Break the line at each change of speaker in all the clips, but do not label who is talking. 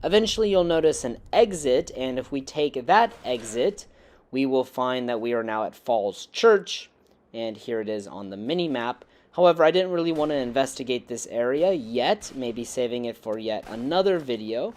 Eventually you'll notice an exit, and if we take that exit, we will find that we are now at Falls Church, and here it is on the mini-map. However, I didn't really want to investigate this area yet, maybe saving it for yet another video.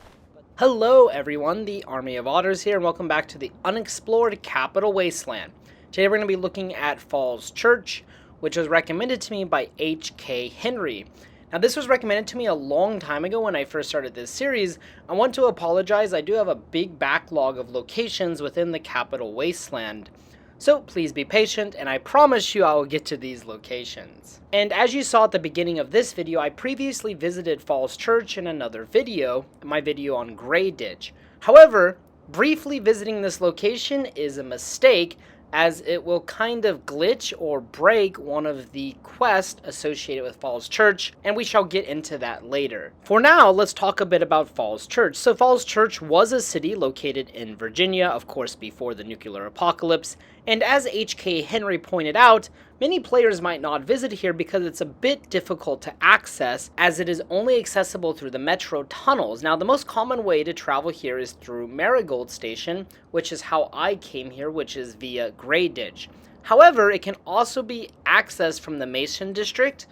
Hello everyone, the Army of Otters here, and welcome back to the Unexplored Capital Wasteland. Today we're going to be looking at Falls Church, which was recommended to me by H.K. Henry. Now this was recommended to me a long time ago when I first started this series. I want to apologize, I do have a big backlog of locations within the Capital Wasteland. So please be patient, and I promise you I will get to these locations. And as you saw at the beginning of this video, I previously visited Falls Church in another video, my video on Grey Ditch. However, briefly visiting this location is a mistake, as it will kind of glitch or break one of the quests associated with Falls Church, and we shall get into that later. For now, let's talk a bit about Falls Church. So Falls Church was a city located in Virginia, of course before the nuclear apocalypse, and as H.K. Henry pointed out, many players might not visit here because it's a bit difficult to access, as it is only accessible through the metro tunnels. Now, the most common way to travel here is through Marigold Station, which is how I came here, which is via Grey Ditch. However, it can also be accessed from the Mason District,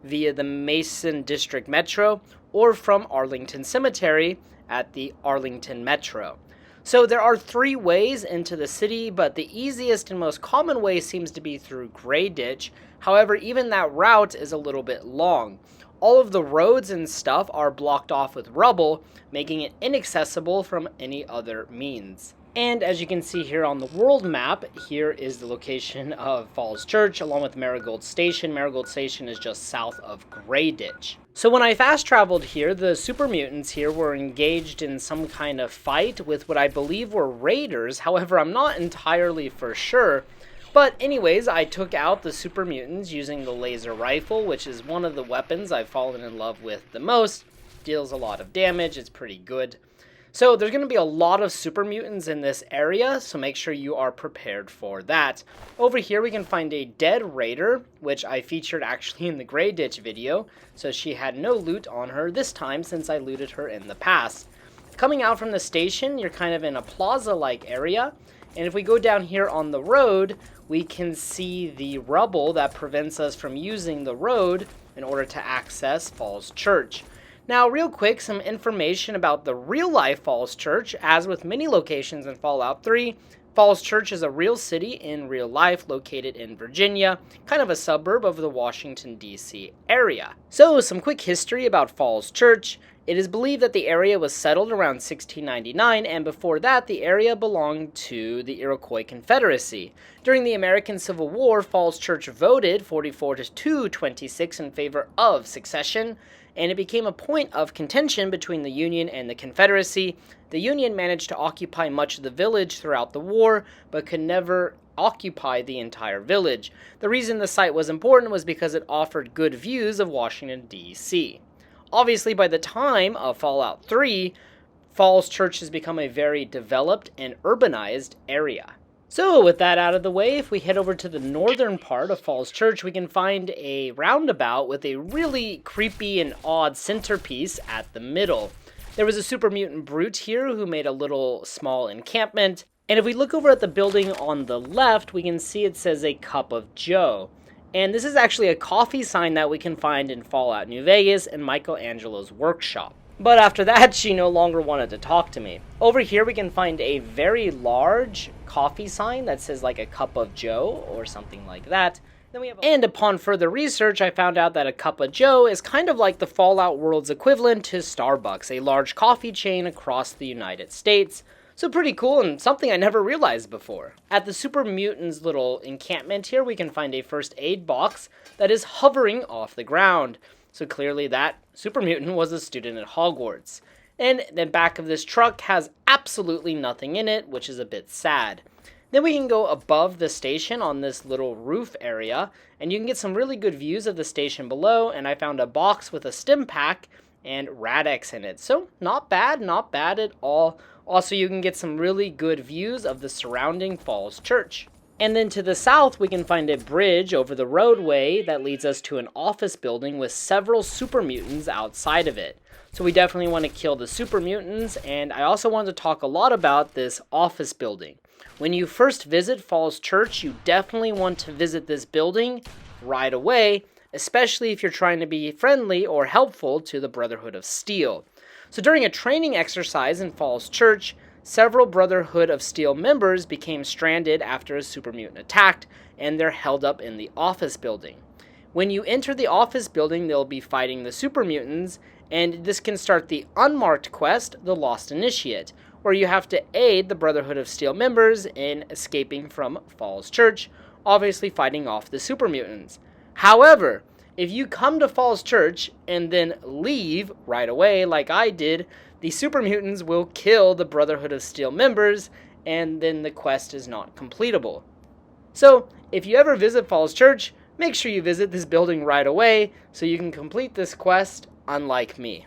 via the Mason District Metro, or from Arlington Cemetery at the Arlington Metro. So there are three ways into the city, but the easiest and most common way seems to be through Grey Ditch. However, even that route is a little bit long. All of the roads and stuff are blocked off with rubble, making it inaccessible from any other means. And as you can see here on the world map, here is the location of Falls Church along with Marigold Station. Marigold Station is just south of Grey Ditch. So when I fast traveled here, the super mutants here were engaged in some kind of fight with what I believe were raiders. However, I'm not entirely for sure. But anyways, I took out the super mutants using the laser rifle, which is one of the weapons I've fallen in love with the most. Deals a lot of damage, it's pretty good. So there's going to be a lot of super mutants in this area, so make sure you are prepared for that. Over here we can find a dead raider, which I featured actually in the Grey Ditch video, so she had no loot on her this time since I looted her in the past. Coming out from the station, you're kind of in a plaza-like area, and if we go down here on the road, we can see the rubble that prevents us from using the road in order to access Falls Church. Now, real quick, some information about the real-life Falls Church. As with many locations in Fallout 3, Falls Church is a real city in real life located in Virginia, kind of a suburb of the Washington, D.C. area. So, some quick history about Falls Church. It is believed that the area was settled around 1699, and before that, the area belonged to the Iroquois Confederacy. During the American Civil War, Falls Church voted 44-26 in favor of secession, and it became a point of contention between the Union and the Confederacy. The Union managed to occupy much of the village throughout the war, but could never occupy the entire village. The reason the site was important was because it offered good views of Washington, D.C. Obviously, by the time of Fallout 3, Falls Church has become a very developed and urbanized area. So with that out of the way, if we head over to the northern part of Falls Church, we can find a roundabout with a really creepy and odd centerpiece at the middle. There was a super mutant brute here who made a little small encampment, and if we look over at the building on the left, we can see it says a Cuppa Joe. And this is actually a coffee sign that we can find in Fallout New Vegas and Michelangelo's workshop. But after that, she no longer wanted to talk to me. Over here, we can find a very large coffee sign that says like a Cuppa Joe or something like that. Then we have and upon further research, I found out that a Cuppa Joe is kind of like the Fallout world's equivalent to Starbucks, a large coffee chain across the United States. So pretty cool and something I never realized before. At the Super Mutants little encampment here, we can find a first aid box that is hovering off the ground. So clearly that super mutant was a student at Hogwarts. And the back of this truck has absolutely nothing in it, which is a bit sad. Then we can go above the station on this little roof area, and you can get some really good views of the station below, and I found a box with a stim pack and Rad-X in it. So not bad at all. Also, you can get some really good views of the surrounding Falls Church. And then to the south, we can find a bridge over the roadway that leads us to an office building with several super mutants outside of it. So we definitely want to kill the super mutants, and I also wanted to talk a lot about this office building. When you first visit Falls Church, you definitely want to visit this building right away, especially if you're trying to be friendly or helpful to the Brotherhood of Steel. So during a training exercise in Falls Church, several Brotherhood of Steel members became stranded after a super mutant attacked, and they're held up in the office building. When you enter the office building, they'll be fighting the super mutants, and this can start the unmarked quest, The Lost Initiate, where you have to aid the Brotherhood of Steel members in escaping from Falls Church, obviously fighting off the super mutants. However, if you come to Falls Church and then leave right away like I did, the super mutants will kill the Brotherhood of Steel members, and then the quest is not completable. So, if you ever visit Falls Church, make sure you visit this building right away so you can complete this quest, unlike me.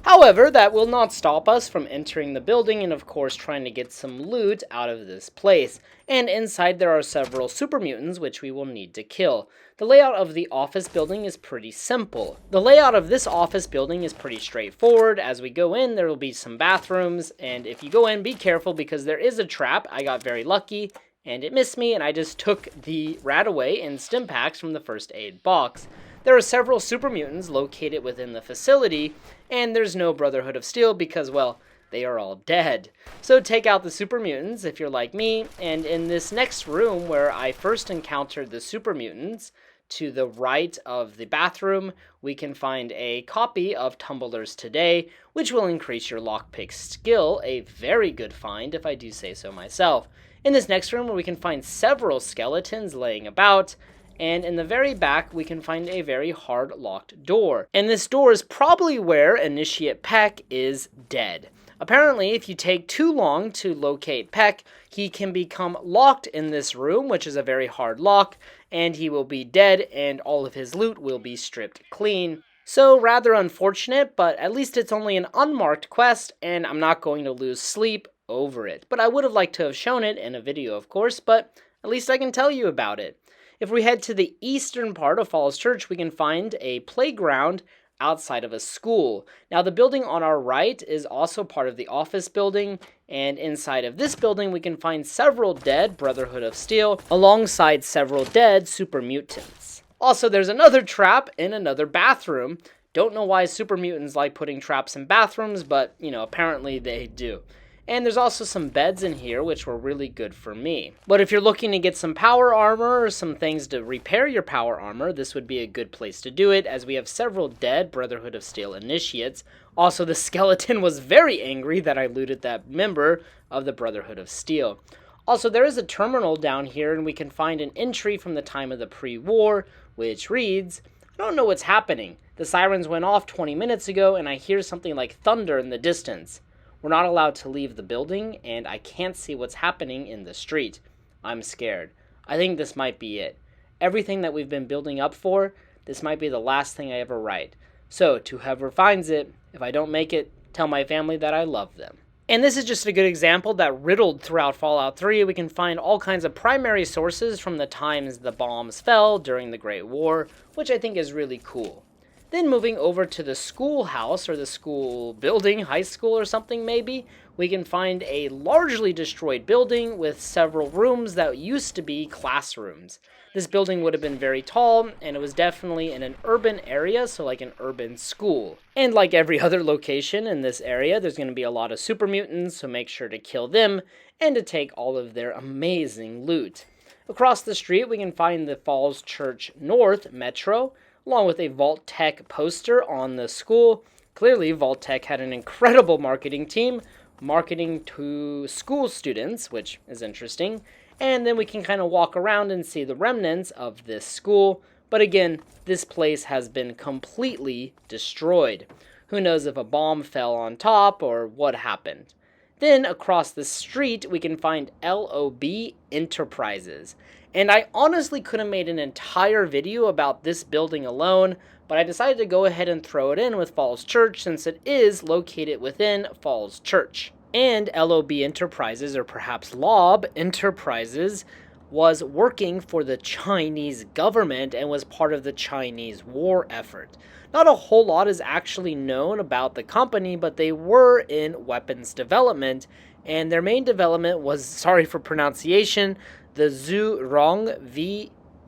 However, that will not stop us from entering the building and of course trying to get some loot out of this place. And inside there are several super mutants which we will need to kill. The layout of the office building is pretty simple. The layout of this office building is pretty straightforward. As we go in, there will be some bathrooms, and if you go in, be careful because there is a trap. I got very lucky and it missed me, and I just took the rat away in stim packs from the first aid box. There are several super mutants located within the facility, and there's no Brotherhood of Steel because, well, they are all dead. So take out the super mutants if you're like me, and in this next room where I first encountered the super mutants, to the right of the bathroom, we can find a copy of Tumblers Today, which will increase your lockpick skill, a very good find if I do say so myself. In this next room where we can find several skeletons laying about, and in the very back we can find a very hard locked door. And this door is probably where Initiate Peck is dead. Apparently, if you take too long to locate Peck, he can become locked in this room, which is a very hard lock, and he will be dead and all of his loot will be stripped clean. So rather unfortunate, but at least it's only an unmarked quest, and I'm not going to lose sleep over it. But I would have liked to have shown it in a video, of course, but at least I can tell you about it. If we head to the eastern part of Falls Church, we can find a playground outside of a school. Now, the building on our right is also part of the office building, and inside of this building, we can find several dead Brotherhood of Steel, alongside several dead super mutants. Also, there's another trap in another bathroom. Don't know why super mutants like putting traps in bathrooms, but, apparently they do. And there's also some beds in here, which were really good for me. But if you're looking to get some power armor or some things to repair your power armor, this would be a good place to do it, as we have several dead Brotherhood of Steel initiates. Also, the skeleton was very angry that I looted that member of the Brotherhood of Steel. Also, there is a terminal down here, and we can find an entry from the time of the pre-war, which reads, "I don't know what's happening. The sirens went off 20 minutes ago, and I hear something like thunder in the distance. We're not allowed to leave the building, and I can't see what's happening in the street. I'm scared. I think this might be it. Everything that we've been building up for, this might be the last thing I ever write. So, to whoever finds it, if I don't make it, tell my family that I love them." And this is just a good example that riddled throughout Fallout 3, we can find all kinds of primary sources from the times the bombs fell during the Great War, which I think is really cool. Then moving over to the schoolhouse, or the school building, high school or something maybe, we can find a largely destroyed building with several rooms that used to be classrooms. This building would have been very tall, and it was definitely in an urban area, so like an urban school. And like every other location in this area, there's going to be a lot of super mutants, so make sure to kill them, and to take all of their amazing loot. Across the street, we can find the Falls Church North Metro, along with a Vault Tech poster on the school. Clearly, Vault Tech had an incredible marketing team, marketing to school students, which is interesting. And then we can kind of walk around and see the remnants of this school. But again, this place has been completely destroyed. Who knows if a bomb fell on top or what happened. Then across the street, we can find L.O.B Enterprises. And I honestly could have made an entire video about this building alone, but I decided to go ahead and throw it in with Falls Church since it is located within Falls Church. And L.O.B Enterprises, or perhaps L.O.B Enterprises, was working for the Chinese government and was part of the Chinese war effort. Not a whole lot is actually known about the company, but they were in weapons development, and their main development was, sorry for pronunciation, the Zhurong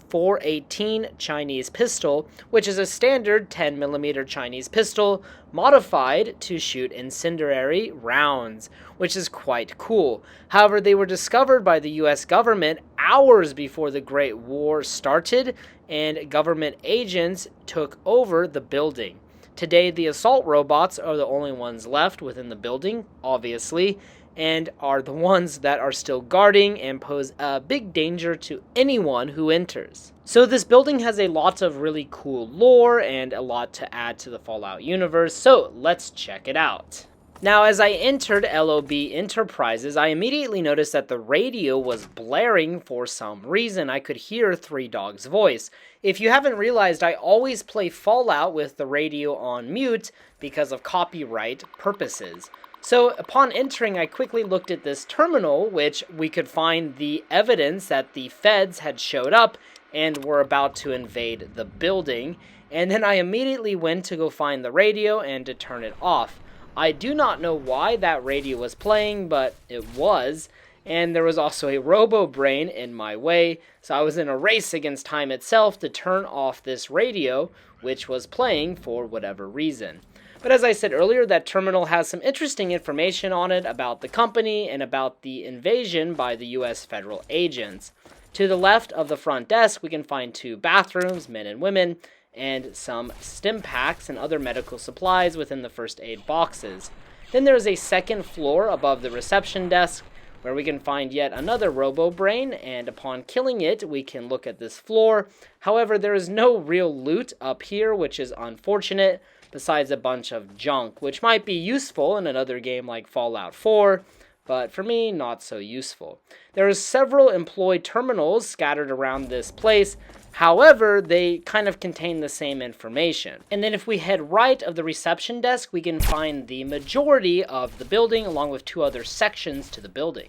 V418 Chinese pistol, which is a standard 10mm Chinese pistol modified to shoot incendiary rounds, which is quite cool. However, they were discovered by the US government hours before the Great War started, and government agents took over the building. Today, the assault robots are the only ones left within the building, obviously, and are the ones that are still guarding and pose a big danger to anyone who enters. So this building has a lot of really cool lore and a lot to add to the Fallout universe, so let's check it out. Now, as I entered L.O.B Enterprises, I immediately noticed that the radio was blaring for some reason. I could hear Three Dog's voice. If you haven't realized, I always play Fallout with the radio on mute because of copyright purposes. So upon entering, I quickly looked at this terminal, which we could find the evidence that the feds had showed up and were about to invade the building. And then I immediately went to go find the radio and to turn it off. I do not know why that radio was playing, but it was. And there was also a robo-brain in my way, so I was in a race against time itself to turn off this radio, which was playing for whatever reason. But as I said earlier, that terminal has some interesting information on it about the company and about the invasion by the US federal agents. To the left of the front desk, we can find 2 bathrooms, men and women, and some stim packs and other medical supplies within the first aid boxes. Then there is a second floor above the reception desk where we can find yet another robo-brain, and upon killing it, we can look at this floor. However, there is no real loot up here, which is unfortunate, besides a bunch of junk, which might be useful in another game like Fallout 4, but for me, not so useful. There are several employee terminals scattered around this place. However, they kind of contain the same information. And then if we head right of the reception desk, we can find the majority of the building along with 2 other sections to the building.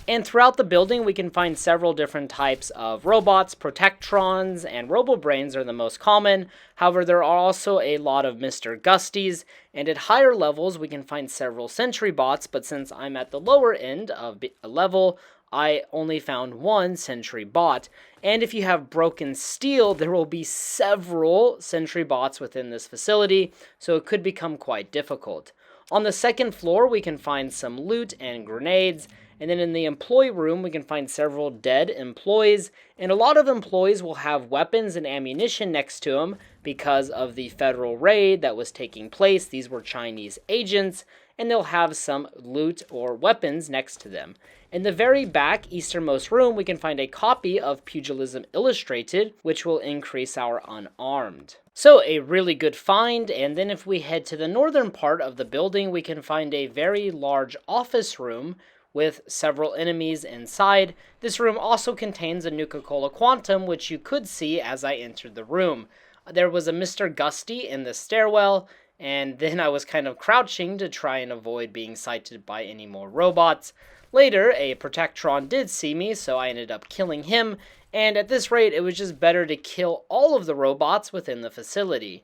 And throughout the building, we can find several different types of robots. Protectrons and robo-brains are the most common. However, there are also a lot of Mr. Gusties, and at higher levels, we can find several sentry bots, but since I'm at the lower end of a level, I only found 1 sentry bot. And if you have broken steel, there will be several sentry bots within this facility, so it could become quite difficult. On the second floor, we can find some loot and grenades. And then in the employee room, we can find several dead employees, and a lot of employees will have weapons and ammunition next to them because of the federal raid that was taking place. These were Chinese agents, and they'll have some loot or weapons next to them. In the very back easternmost room, we can find a copy of Pugilism Illustrated, which will increase our unarmed. So a really good find, and then if we head to the northern part of the building, we can find a very large office room with several enemies inside. This room also contains a Nuka-Cola Quantum, which you could see as I entered the room. There was a Mr. Gusty in the stairwell, and then I was kind of crouching to try and avoid being sighted by any more robots. Later, a Protectron did see me, so I ended up killing him, and at this rate, it was just better to kill all of the robots within the facility.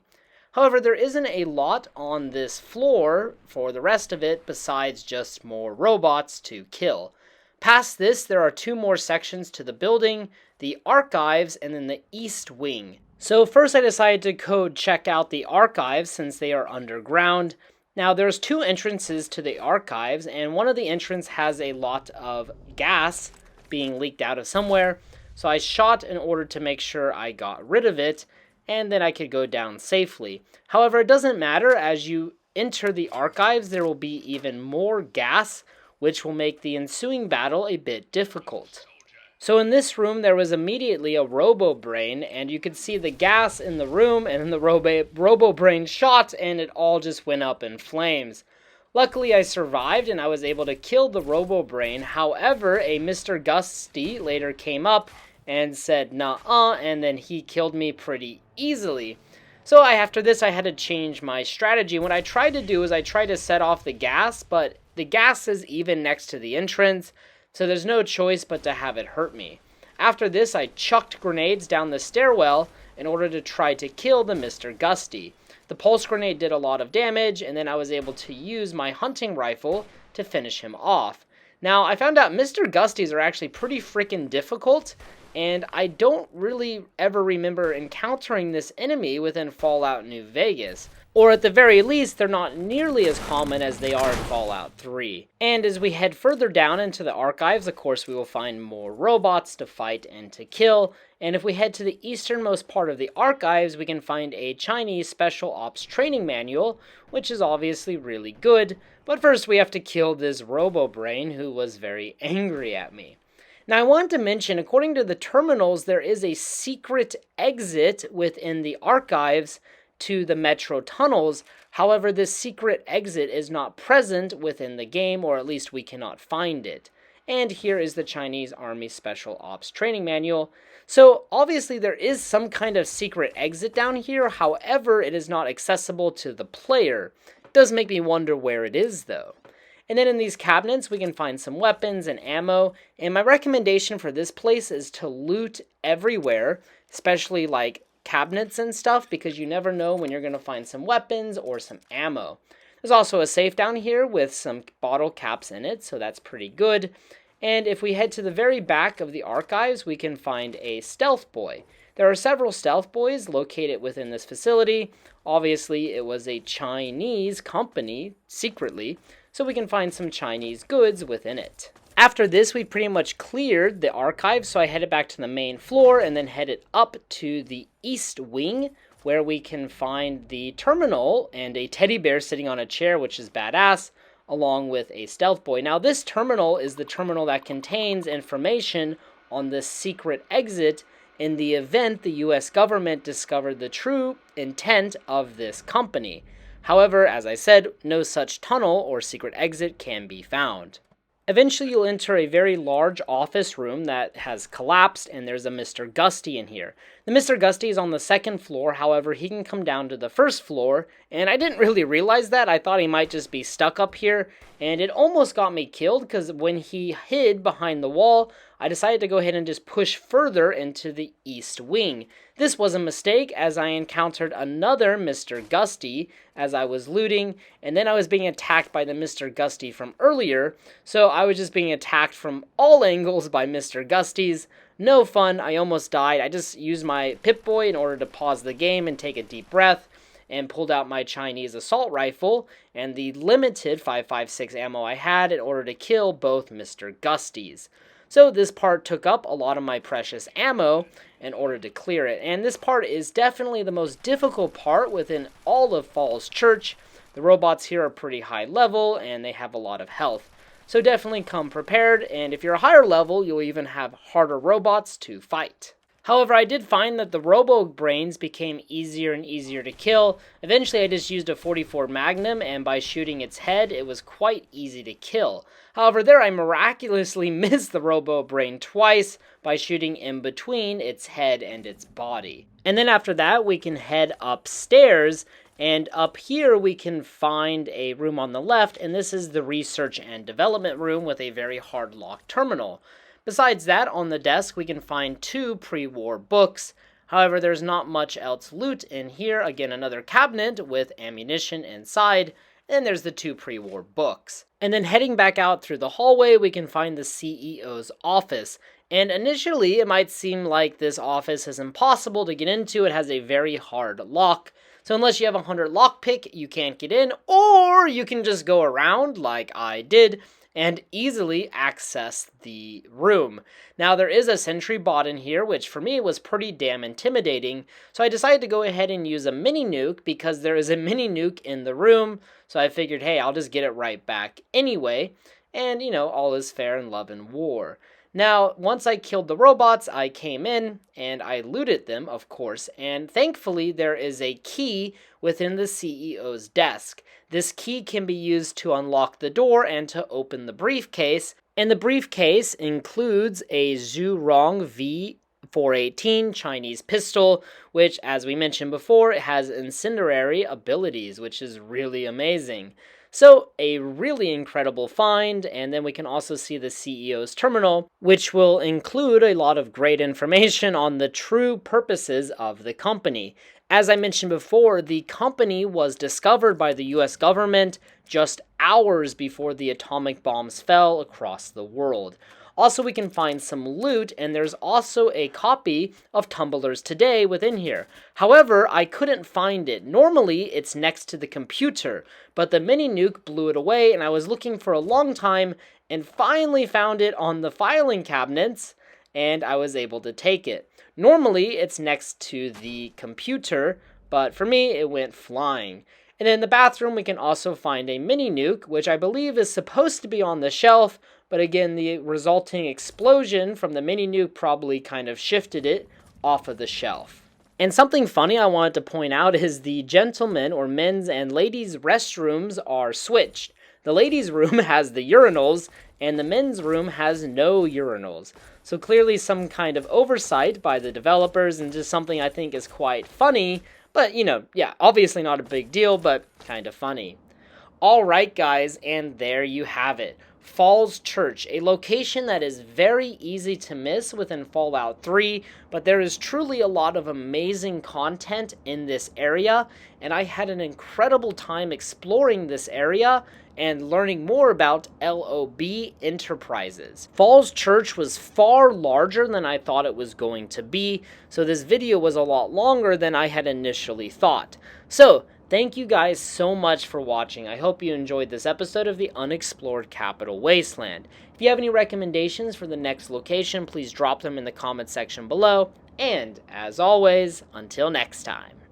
However, there isn't a lot on this floor for the rest of it besides just more robots to kill. Past this, there are 2 more sections to the building, the archives and then the east wing. So first I decided to go check out the archives since they are underground. Now there's 2 entrances to the archives, and one of the entrances has a lot of gas being leaked out of somewhere. So I shot in order to make sure I got rid of it, and then I could go down safely. However, it doesn't matter. As you enter the archives, there will be even more gas, which will make the ensuing battle a bit difficult. So in this room, there was immediately a robo-brain, and you could see the gas in the room, and then the robo-brain shot, and it all just went up in flames. Luckily, I survived, and I was able to kill the robo-brain. However, a Mr. Gusty later came up and said, "Nuh-uh," and then he killed me pretty easily. So after this, I had to change my strategy. What I tried to do is I tried to set off the gas, but the gas is even next to the entrance, so there's no choice but to have it hurt me. After this, I chucked grenades down the stairwell in order to try to kill the Mr. Gusty. The pulse grenade did a lot of damage, and then I was able to use my hunting rifle to finish him off. Now, I found out Mr. Gusties are actually pretty freaking difficult, and I don't really ever remember encountering this enemy within Fallout New Vegas. Or at the very least, they're not nearly as common as they are in Fallout 3. And as we head further down into the archives, of course, we will find more robots to fight and to kill. And if we head to the easternmost part of the archives, we can find a Chinese Special Ops training manual, which is obviously really good. But first, we have to kill this robo-brain who was very angry at me. Now, I wanted to mention, according to the terminals, there is a secret exit within the archives to the metro tunnels. However, this secret exit is not present within the game, or at least we cannot find it. And here is the Chinese Army Special Ops Training Manual. So, obviously there is some kind of secret exit down here, however, it is not accessible to the player. It does make me wonder where it is, though. And then in these cabinets, we can find some weapons and ammo, and my recommendation for this place is to loot everywhere, especially like cabinets and stuff, because you never know when you're going to find some weapons or some ammo. There's also a safe down here with some bottle caps in it, so that's pretty good. And if we head to the very back of the archives, we can find a stealth boy. There are several stealth boys located within this facility. Obviously, it was a Chinese company, secretly, so we can find some Chinese goods within it. After this, we pretty much cleared the archive, so I headed back to the main floor and then headed up to the east wing, where we can find the terminal and a teddy bear sitting on a chair, which is badass, along with a stealth boy. Now, this terminal is the terminal that contains information on the secret exit in the event the US government discovered the true intent of this company. However, as I said, no such tunnel or secret exit can be found. Eventually, you'll enter a very large office room that has collapsed, and there's a Mr. Gusty in here. The Mr. Gusty is on the second floor, however, he can come down to the first floor, and I didn't really realize that. I thought he might just be stuck up here, and it almost got me killed, because when he hid behind the wall, I decided to go ahead and just push further into the east wing. This was a mistake, as I encountered another Mr. Gusty as I was looting, and then I was being attacked by the Mr. Gusty from earlier, so I was just being attacked from all angles by Mr. Gusties. No fun, I almost died. I just used my Pip-Boy in order to pause the game and take a deep breath, and pulled out my Chinese assault rifle and the limited 5.56 ammo I had in order to kill both Mr. Gusties. So this part took up a lot of my precious ammo in order to clear it. And this part is definitely the most difficult part within all of Falls Church. The robots here are pretty high level and they have a lot of health. So definitely come prepared, and if you're a higher level, you'll even have harder robots to fight. However, I did find that the robo-brains became easier and easier to kill. Eventually, I just used a 44 Magnum, and by shooting its head, it was quite easy to kill. However, there I miraculously missed the robo-brain twice by shooting in between its head and its body. And then after that, we can head upstairs, and up here we can find a room on the left, and this is the research and development room with a very hard lock terminal. Besides that, on the desk, we can find 2 pre-war books. However, there's not much else loot in here. Again, another cabinet with ammunition inside. And there's the 2 pre-war books. And then heading back out through the hallway, we can find the CEO's office. And initially, it might seem like this office is impossible to get into. It has a very hard lock. So unless you have 100 lockpick, you can't get in. Or you can just go around like I did and easily access the room. Now, there is a sentry bot in here, which for me was pretty damn intimidating, so I decided to go ahead and use a mini nuke because there is a mini nuke in the room, so I figured, hey, I'll just get it right back anyway, and, you know, all is fair in love and war. Now, once I killed the robots, I came in, and I looted them, of course, and thankfully there is a key within the CEO's desk. This key can be used to unlock the door and to open the briefcase, and the briefcase includes a Zhurong V418 Chinese pistol, which, as we mentioned before, it has incendiary abilities, which is really amazing. So a really incredible find, and then we can also see the CEO's terminal, which will include a lot of great information on the true purposes of the company. As I mentioned before, the company was discovered by the US government just hours before the atomic bombs fell across the world. Also, we can find some loot, and there's also a copy of Tumblers Today within here. However, I couldn't find it. Normally, it's next to the computer, but the mini nuke blew it away, and I was looking for a long time, and finally found it on the filing cabinets, and I was able to take it. Normally, it's next to the computer, but for me, it went flying. And in the bathroom, we can also find a mini nuke, which I believe is supposed to be on the shelf, but again, the resulting explosion from the mini nuke probably kind of shifted it off of the shelf. And something funny I wanted to point out is the gentlemen or men's and ladies' restrooms are switched. The ladies' room has the urinals, and the men's room has no urinals. So clearly some kind of oversight by the developers, and just something I think is quite funny, but obviously not a big deal, but kind of funny. Alright guys, and there you have it. Falls Church, a location that is very easy to miss within Fallout 3, but there is truly a lot of amazing content in this area, and I had an incredible time exploring this area and learning more about L.O.B Enterprises. Falls Church was far larger than I thought it was going to be, so this video was a lot longer than I had initially thought. So, thank you guys so much for watching. I hope you enjoyed this episode of the Unexplored Capital Wasteland. If you have any recommendations for the next location, please drop them in the comment section below. And, as always, until next time.